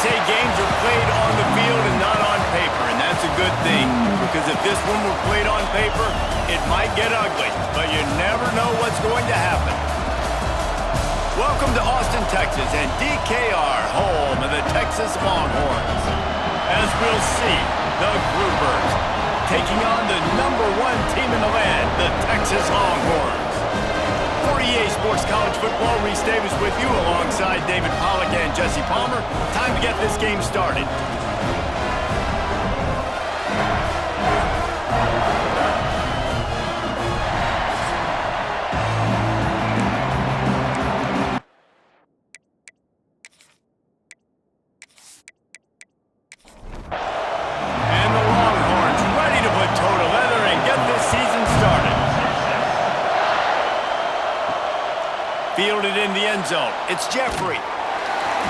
say games are played on the field and not on paper, and that's a good thing, because if this one were played on paper, it might get ugly, but you never know what's going to happen. Welcome to Austin, Texas, and DKR, home of the Texas Longhorns. As we'll see, the Groupers taking on the #1 team in the land, the Texas Longhorns. For EA Sports College Football, Reese Davis with you alongside David Pollack and Jesse Palmer. Time to get this game started. And the Longhorns ready to put toe to leather and get this season started. Fielded in the end zone. It's Jeffrey.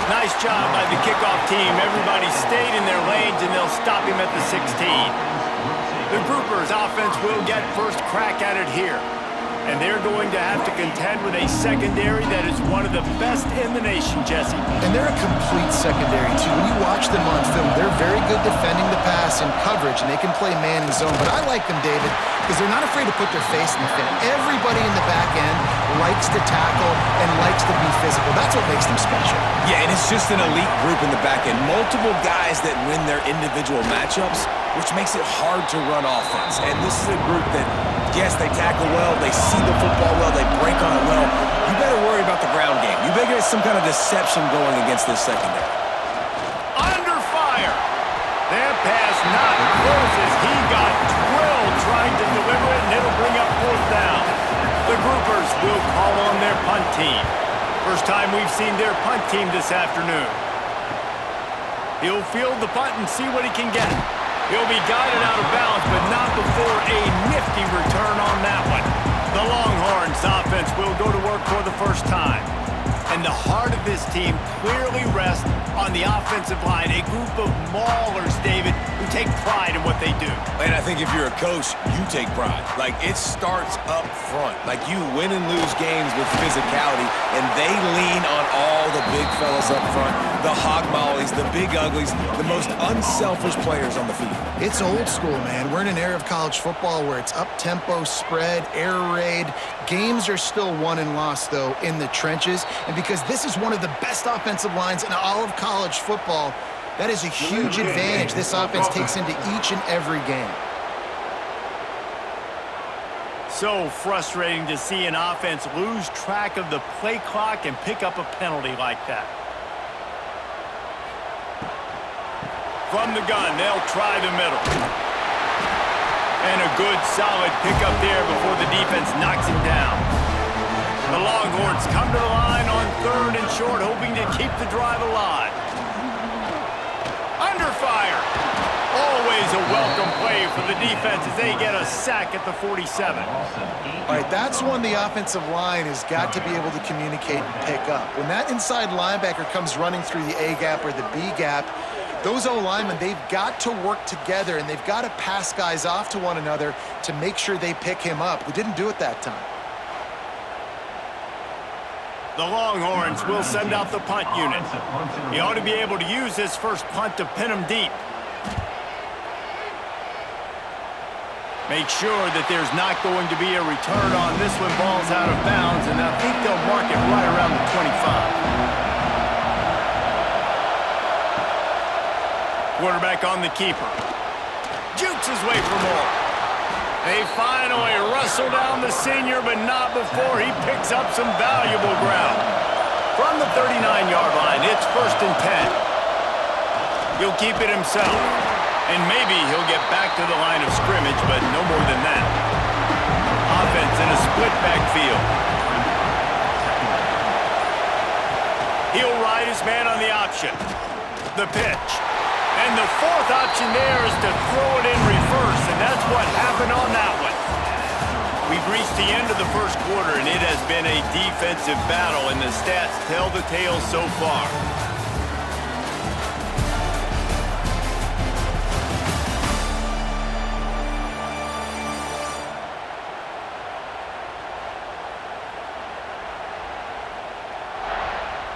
Nice job by the kickoff team. Everybody stayed in their lanes, and they'll stop him at the 16. The Groupers offense will get first crack at it here. And they're going to have to contend with a secondary that is one of the best in the nation, Jesse. And they're a complete secondary, too. When you watch them on film, they're very good defending the pass and coverage, and they can play man and zone. But I like them, David, because they're not afraid to put their face in the fan. Everybody in the back end likes to tackle and likes to be physical. That's what makes them special. Yeah, and it's just an elite group in the back end. Multiple guys that win their individual matchups, which makes it hard to run offense. And this is a group that, yes, they tackle well, they see the football well, they break on it well. You better worry about the ground game. You better get some kind of deception going against this secondary. Under fire. That pass not close as he got drilled trying to deliver it, and it'll bring up 4th down. The Groupers will call on their punt team. First time we've seen their punt team this afternoon. He'll field the punt and see what he can get. He'll be guided out of bounds, but not before a nifty return on that one. The Longhorns offense will go to work for the first time. And the heart of this team clearly rests on the offensive line, a group of maulers, David, who take pride in what they do. And I think if you're a coach, you take pride. Like, it starts up front. Like, you win and lose games with physicality, and they lean on all the big fellas up front, the hog mollies, the big uglies, the most unselfish players on the field. It's old school, man. We're in an era of college football where it's up-tempo, spread, air raid. Games are still won and lost, though, in the trenches. And because this is one of the best offensive lines in all of college football, that is a huge advantage this offense takes into each and every game. So frustrating to see an offense lose track of the play clock and pick up a penalty like that. From the gun, they'll try the middle. And a good, solid pickup there before the defense knocks him down. The Longhorns come to the line on 3rd and short, hoping to keep the drive alive. Under fire. Always a welcome play for the defense as they get a sack at the 47. All right, that's when the offensive line has got to be able to communicate and pick up. When that inside linebacker comes running through the A gap or the B gap, those O-linemen, they've got to work together, and they've got to pass guys off to one another to make sure they pick him up. They didn't do it that time. The Longhorns will send out the punt unit. He ought to be able to use his first punt to pin him deep. Make sure that there's not going to be a return on this one. Ball's out of bounds, and I think they'll mark it right around the 25. Quarterback on the keeper. Jukes his way for more. They finally wrestle down the senior, but not before he picks up some valuable ground. From the 39-yard line, it's 1st and 10. He'll keep it himself. And maybe he'll get back to the line of scrimmage, but no more than that. Offense in a split backfield. He'll ride his man on the option. The pitch. And the 4th option there is to throw it in reverse, and that's what happened on that one. We've reached the end of the first quarter, and it has been a defensive battle, and the stats tell the tale so far.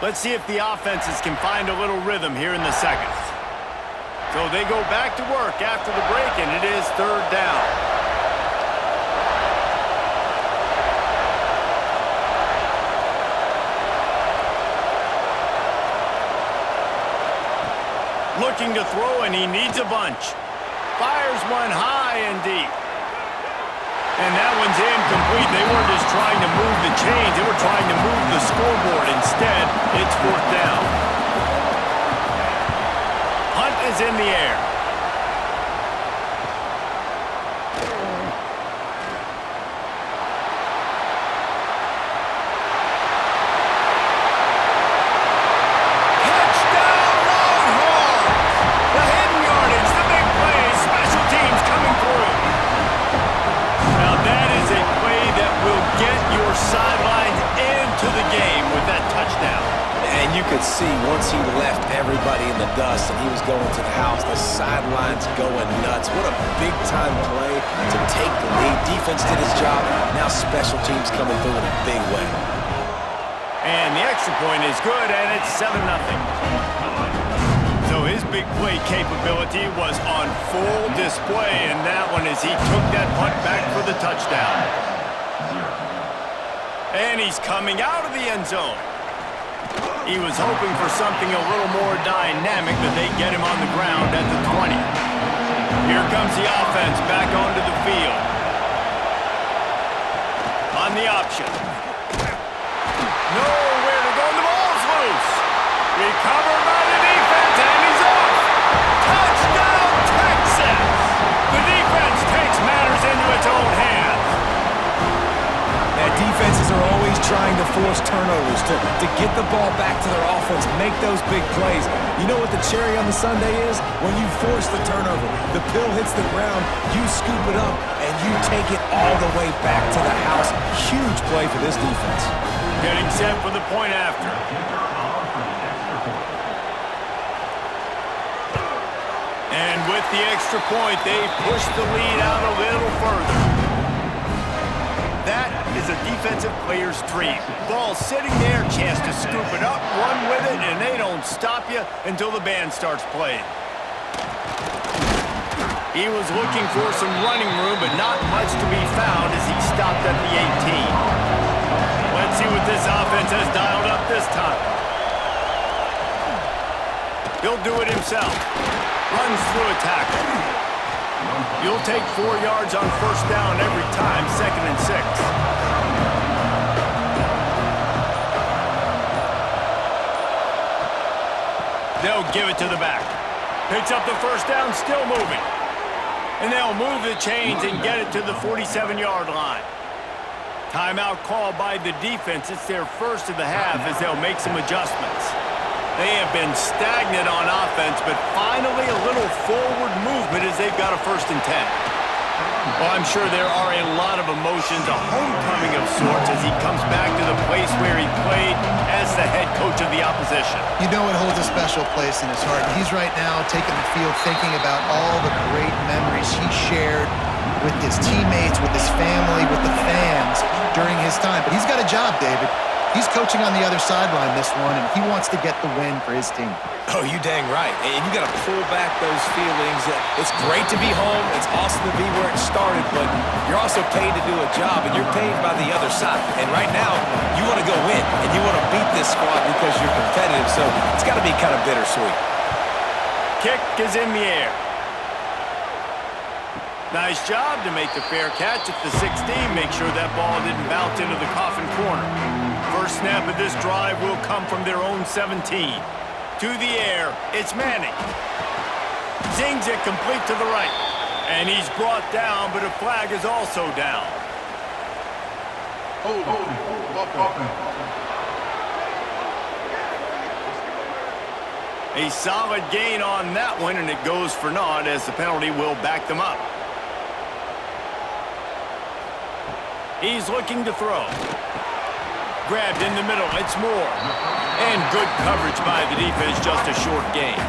Let's see if the offenses can find a little rhythm here in the second. So they go back to work after the break, and it is third down. Looking to throw, and he needs a bunch. Fires one high and deep. And that one's incomplete. They weren't just trying to move the chains. They were trying to move the scoreboard. Instead, it's fourth down. Hunt is in the air. See, once he left everybody in the dust and he was going to the house, the sidelines going nuts. What a big-time play to take the lead. Defense did his job. Now special teams coming through in a big way. And the extra point is good, and it's 7-0. So his big play capability was on full display in that one as he took that punt back for the touchdown. And he's coming out of the end zone. He was hoping for something a little more dynamic, but they get him on the ground at the 20. Here comes the offense back onto the field. On the option. Nowhere to go. The ball's loose. Recovered by the defense, and he's off. Touchdown, Texas! The defense takes matters into its own hands. Defenses are always trying to force turnovers to get the ball back to their offense, make those big plays. You know what the cherry on the sundae is? When you force the turnover, the pill hits the ground, you scoop it up, and you take it all the way back to the house. Huge play for this defense. Getting set for the point after. And with the extra point, they push the lead out a little further. That is a defensive player's dream. Ball sitting there, chance to scoop it up, run with it, and they don't stop you until the band starts playing. He was looking for some running room, but not much to be found as he stopped at the 18. Let's see what this offense has dialed up this time. He'll do it himself. Runs through a tackle. You'll take 4 yards on first down every time, 2nd and 6. They'll give it to the back. Picks up the first down, still moving. And they'll move the chains and get it to the 47-yard line. Timeout called by the defense. It's their first of the half as they'll make some adjustments. They have been stagnant on offense, but finally a little forward movement as they've got a 1st and 10. Well, I'm sure there are a lot of emotions, a homecoming of sorts as he comes back to the place where he played as the head coach of the opposition. You know it holds a special place in his heart. He's right now taking the field thinking about all the great memories he shared with his teammates, with his family, with the fans during his time. But he's got a job, David. He's coaching on the other sideline this one, and he wants to get the win for his team. Oh, you dang right. And you got to pull back those feelings. It's great to be home. It's awesome to be where it started, but you're also paid to do a job, and you're paid by the other side. And right now, you want to go win, and you want to beat this squad because you're competitive, so it's got to be kind of bittersweet. Kick is in the air. Nice job to make the fair catch at the 16. Make sure that ball didn't bounce into the coffin corner. First snap of this drive will come from their own 17. To the air, it's Manning. Zings it complete to the right. And he's brought down, but a flag is also down. A solid gain on that one, and it goes for naught as the penalty will back them up. He's looking to throw. Grabbed in the middle, it's Moore. And good coverage by the defense, just a short gain.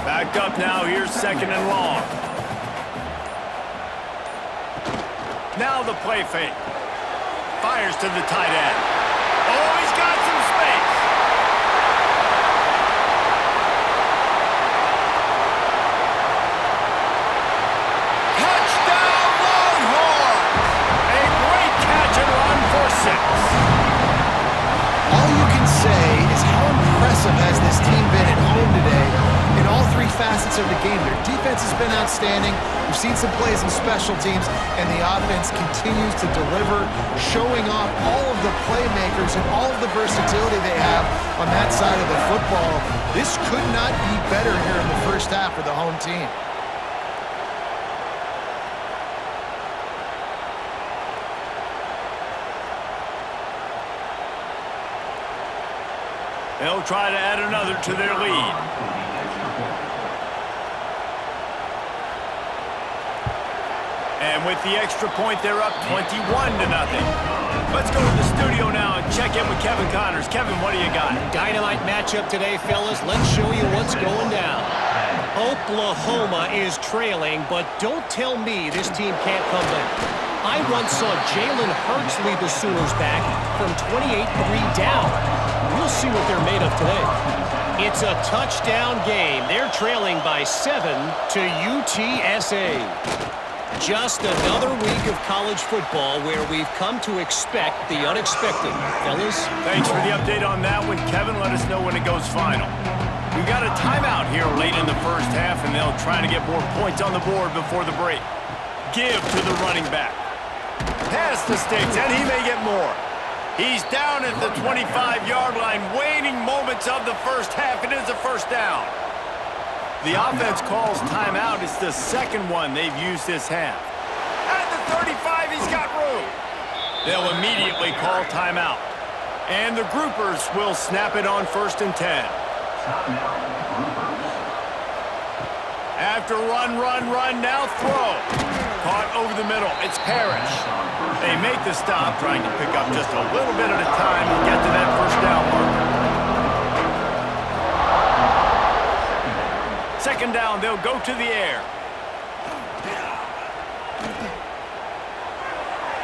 Back up now, here's 2nd and long. Now the play fake. Fires to the tight end. Oh, he's got some space. highlights of the game. Their defense has been outstanding. We've seen some plays in special teams, and the offense continues to deliver, showing off all of the playmakers and all of the versatility they have on that side of the football. This could not be better here in the first half for the home team. They'll try to add another to their lead. And with the extra point, they're up 21-0. Let's go to the studio now and check in with Kevin Connors. Kevin, what do you got? Dynamite matchup today, fellas. Let's show you what's going down. Oklahoma is trailing, but don't tell me this team can't come back. I once saw Jalen Hurts lead the Sooners back from 28-3 down. We'll see what they're made of today. It's a touchdown game. They're trailing by 7 to UTSA. Just another week of college football where we've come to expect the unexpected. Fellas? Thanks for the update on that one, Kevin. Let us know when it goes final. We've got a timeout here late in the first half, and they'll try to get more points on the board before the break. Give to the running back. Pass to Sticks, and he may get more. He's down at the 25-yard line, waning moments of the first half. It is a first down. The offense calls timeout. It's the second one they've used this half. At the 35, he's got room. They'll immediately call timeout. And the groupers will snap it on 1st and 10. After run, now throw. Caught over the middle. It's Parrish. They make the stop, trying to pick up just a little bit at a time to get to that first down marker. Second down, they'll go to the air.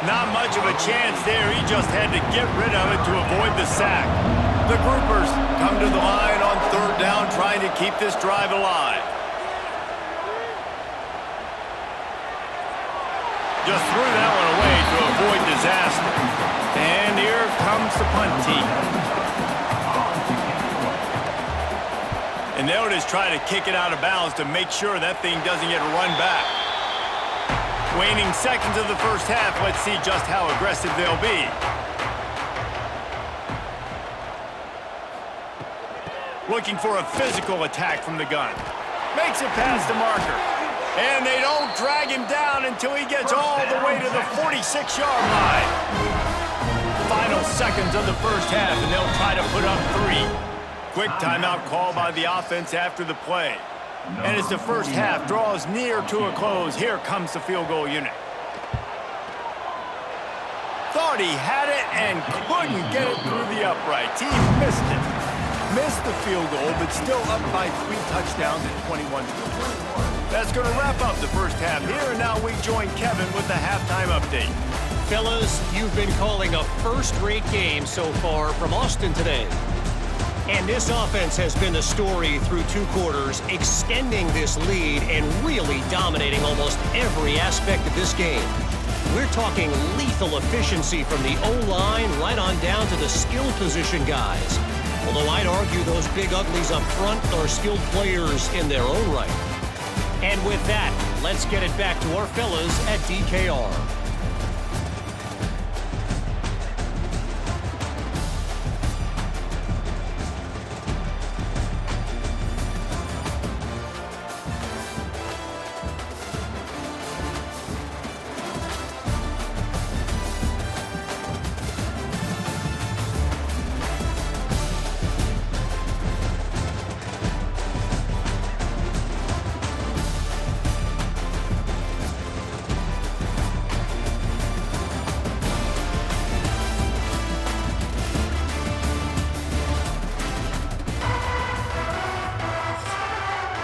Not much of a chance there. He just had to get rid of it to avoid the sack. The groupers come to the line on 3rd down, trying to keep this drive alive. Just threw that one away to avoid disaster. And here comes the punt team. And they'll just try to kick it out of bounds to make sure that thing doesn't get run back. Waning seconds of the first half. Let's see just how aggressive they'll be. Looking for a physical attack from the gun. Makes it past the marker. And they don't drag him down until he gets all the way to the 46-yard line. Final seconds of the first half, and they'll try to put up 3. Quick timeout call by the offense after the play. And as the first half draws near to a close, here comes the field goal unit. Thought he had it and couldn't get it through the uprights. He missed it. Missed the field goal, but still up by 3 touchdowns at 21-21. That's going to wrap up the first half here, and now we join Kevin with the halftime update. Fellas, you've been calling a first-rate game so far from Austin today. And this offense has been the story through 2 quarters, extending this lead and really dominating almost every aspect of this game. We're talking lethal efficiency from the O-line right on down to the skill position guys. Although I'd argue those big uglies up front are skilled players in their own right. And with that, let's get it back to our fellas at DKR.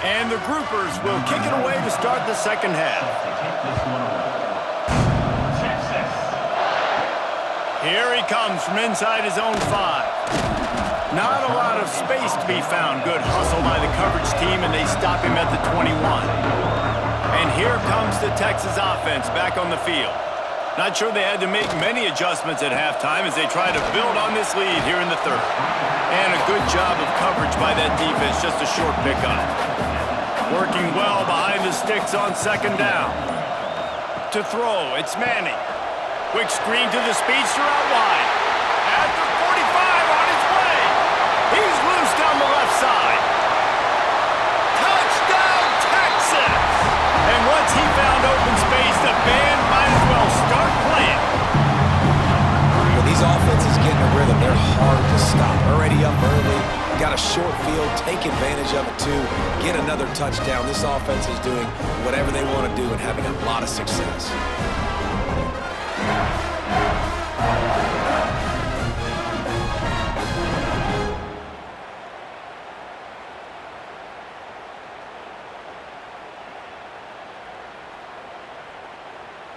And the groupers will kick it away to start the second half. Here he comes from inside his own 5. Not a lot of space to be found. Good hustle by the coverage team, and they stop him at the 21. And here comes the Texas offense back on the field. Not sure they had to make many adjustments at halftime as they try to build on this lead here in the third. And a good job of coverage by that defense, just a short pickup. Working well behind the sticks on second down. To throw, it's Manning. Quick screen to the speedster out wide. At the 45 on his way. He's loose down the left side. Touchdown, Texas! And once he found open space, the band might as well start playing. When these offenses get in a rhythm, they're hard to stop. Already up early, got a short field, take advantage of it too, get another touchdown. This offense is doing whatever they want to do and having a lot of success.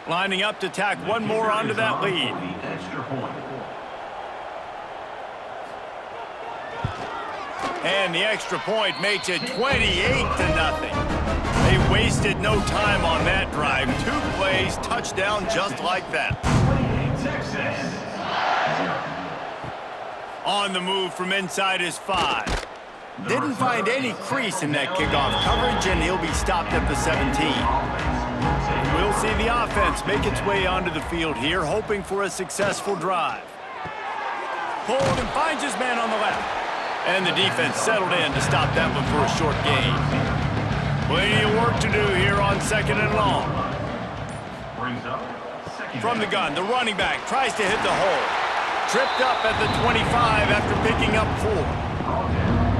Lining up to tack one more onto that lead. And the extra point makes it 28-0. They wasted no time on that drive. 2 plays, touchdown just like that. On the move from inside his 5. Didn't find any crease in that kickoff coverage, and he'll be stopped at the 17. We'll see the offense make its way onto the field here, hoping for a successful drive. Pulled and finds his man on the left. And the defense settled in to stop that one for a short gain. Plenty of work to do here on second and long. From the gun, the running back tries to hit the hole. Tripped up at the 25 after picking up 4.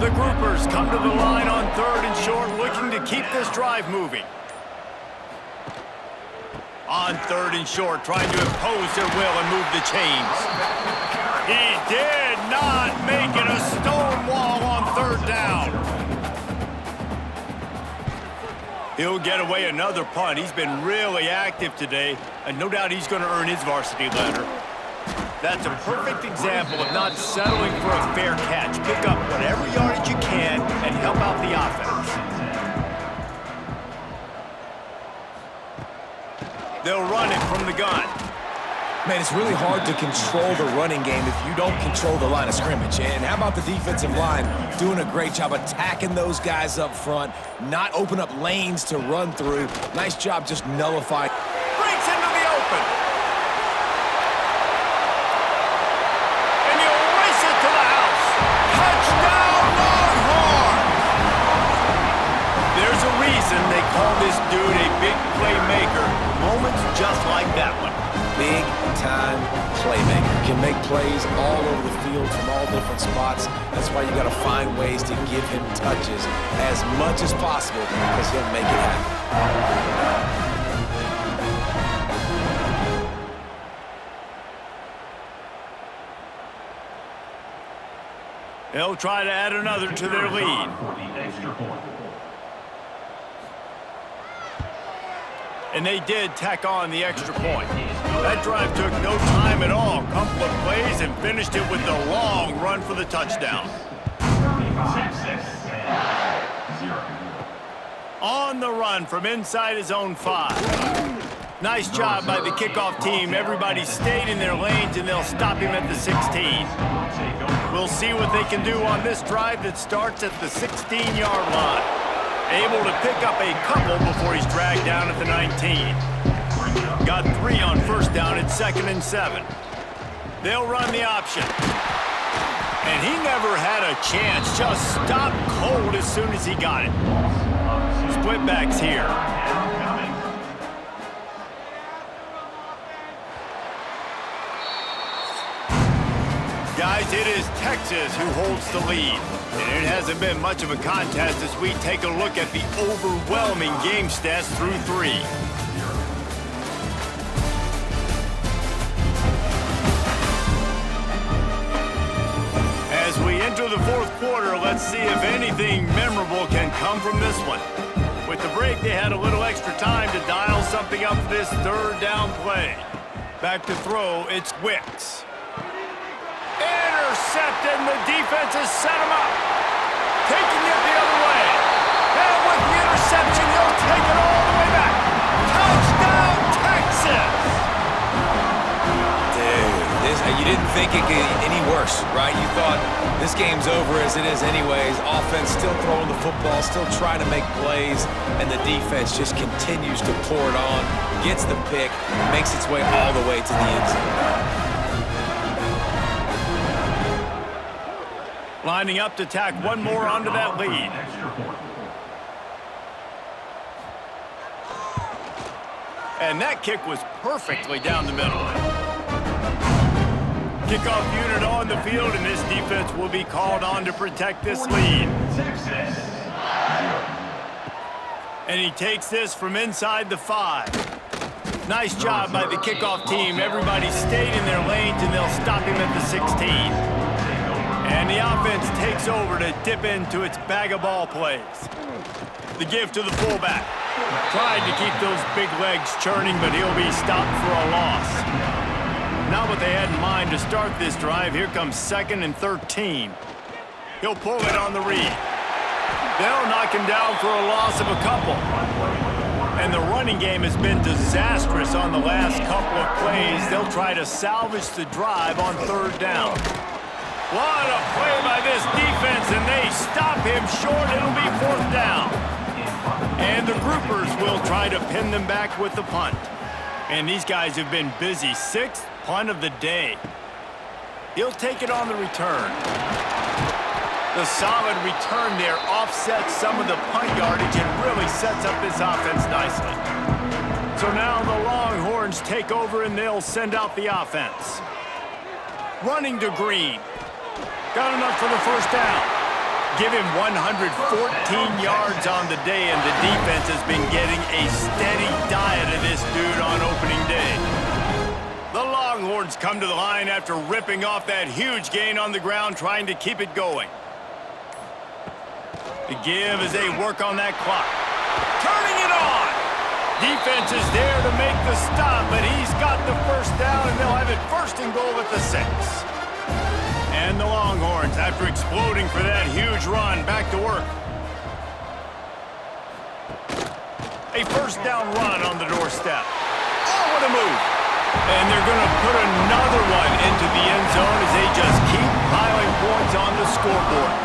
The groupers come to the line on third and short, looking to keep this drive moving. On third and short, trying to impose their will and move the chains. He did not make it a stone wall on third down. He'll get away another punt. He's been really active today, and no doubt he's going to earn his varsity letter. That's a perfect example of not settling for a fair catch. Pick up whatever yardage you can and help out the offense. They'll run it from the gun. Man, it's really hard to control the running game if you don't control the line of scrimmage. And how about the defensive line doing a great job attacking those guys up front, not open up lanes to run through. Nice job just nullifying. Breaks into the open. And he'll race it to the house. Touchdown, Longhorns! There's a reason they call this dude a big playmaker. Moments just like that one. Big-time playmaker. Can make plays all over the field from all different spots. That's why you got to find ways to give him touches as much as possible because he'll make it happen. They'll try to add another to their lead. And they did tack on the extra point. That drive took no time at all. Couple of plays and finished it with a long run for the touchdown. On the run from inside his own 5. Nice job by the kickoff team. Everybody stayed in their lanes, and they'll stop him at the 16. We'll see what they can do on this drive that starts at the 16-yard line. Able to pick up a couple before he's dragged down at the 19. Got 3 on first down at 2nd and 7. They'll run the option. And he never had a chance. Just stopped cold as soon as he got it. Split backs here. Guys, it is Texas who holds the lead. And it hasn't been much of a contest as we take a look at the overwhelming game stats through 3. As we enter the 4th quarter, let's see if anything memorable can come from this one. With the break, they had a little extra time to dial something up for this 3rd down play. Back to throw, it's Wicks. Intercepted, and the defense has set him up. Taking it the other way. And with the interception, he'll take it all the way back. Touchdown, Texas! Dude, didn't think it could get any worse, right? You thought this game's over as it is anyways. Offense still throwing the football, still trying to make plays, and the defense just continues to pour it on, gets the pick, makes its way all the way to the end zone. Lining up to tack one more onto that lead. And that kick was perfectly down the middle. Kickoff unit on the field, and this defense will be called on to protect this lead. And he takes this from inside the 5. Nice job by the kickoff team. Everybody stayed in their lanes, and they'll stop him at the 16. And the offense takes over to dip into its bag of ball plays. The give to the fullback. Tried to keep those big legs churning, but he'll be stopped for a loss. Not what they had in mind to start this drive. Here comes 2nd and 13. He'll pull it on the read. They'll knock him down for a loss of a couple. And the running game has been disastrous on the last couple of plays. They'll try to salvage the drive on 3rd down. What a play by this defense, and they stop him short. It'll be 4th down. And the groupers will try to pin them back with the punt. And these guys have been busy. 6th punt of the day. He'll take it on the return. The solid return there offsets some of the punt yardage and really sets up this offense nicely. So now the Longhorns take over and they'll send out the offense. Running to Green. Got enough for the 1st down. Give him 114 yards on the day, and the defense has been getting a steady diet of this dude on opening day. The Longhorns come to the line after ripping off that huge gain on the ground, trying to keep it going. The give as they work on that clock. Turning it on! Defense is there to make the stop, but he's got the 1st down, and they'll have it 1st and goal at the 6. And the Longhorns, after exploding for that huge run, back to work. A 1st down run on the doorstep. Oh, what a move. And they're going to put another one into the end zone as they just keep piling points on the scoreboard.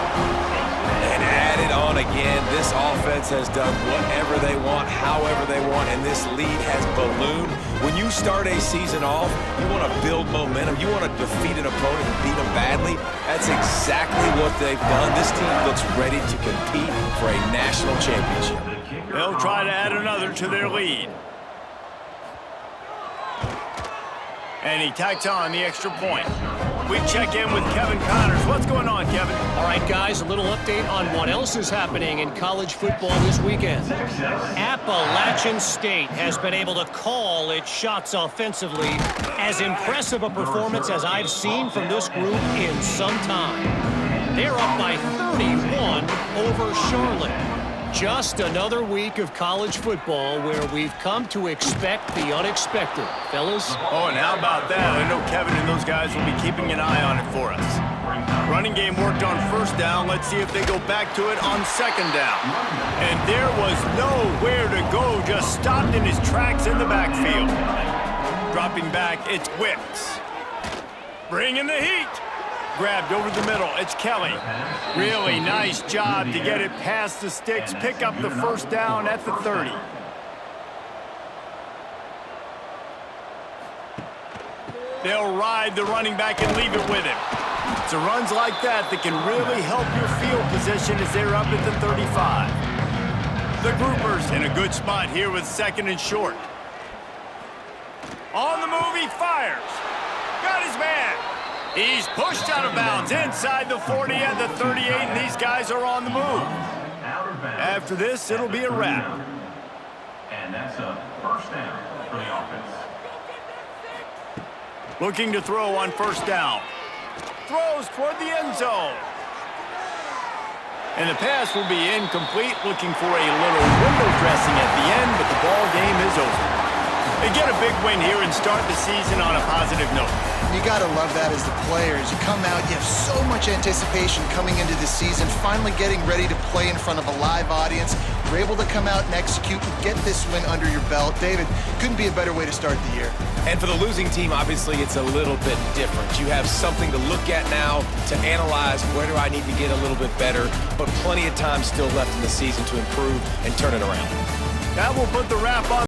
And add it on again. This offense has done whatever they want, however they want, and this lead has ballooned. When you start a season off, you want to build momentum. You want to defeat an opponent and beat them badly. That's exactly what they've done. This team looks ready to compete for a national championship. They'll try to add another to their lead. And he tacks on the extra point. We check in with Kevin Connors. What's going on, Kevin? All right, guys, a little update on what else is happening in college football this weekend. Appalachian State has been able to call its shots offensively. As impressive a performance as I've seen from this group in some time. They're up by 31 over Charlotte. Just another week of college football where we've come to expect the unexpected. Fellas? Oh, and how about that? I know Kevin and those guys will be keeping an eye on it for us. Running game worked on 1st down. Let's see if they go back to it on 2nd down. And there was nowhere to go, just stopped in his tracks in the backfield. Dropping back, it's Wicks. Bringing the heat. Grabbed over the middle. It's Kelly. Really nice job to get it past the sticks. Pick up the 1st down at the 30. They'll ride the running back and leave it with him. It's runs like that that can really help your field position as they're up at the 35. The groupers in a good spot here with 2nd and short. On the move, he fires. Got his man. He's pushed out of bounds inside the 40 and the 38, and these guys are on the move. After this, it'll be a wrap. And that's a 1st down for the offense. Looking to throw on 1st down. Throws toward the end zone. And the pass will be incomplete, looking for a little window dressing at the end, but the ball game is over. They get a big win here and start the season on a positive note. You got to love that as the players. You come out, you have so much anticipation coming into the season, finally getting ready to play in front of a live audience, You're able to come out and execute and get this win under your belt. David, couldn't be a better way to start the year. And for the losing team, obviously, it's a little bit different. You have something to look at now, to analyze where do I need to get a little bit better, but plenty of time still left in the season to improve and turn it around. That will put the wrap on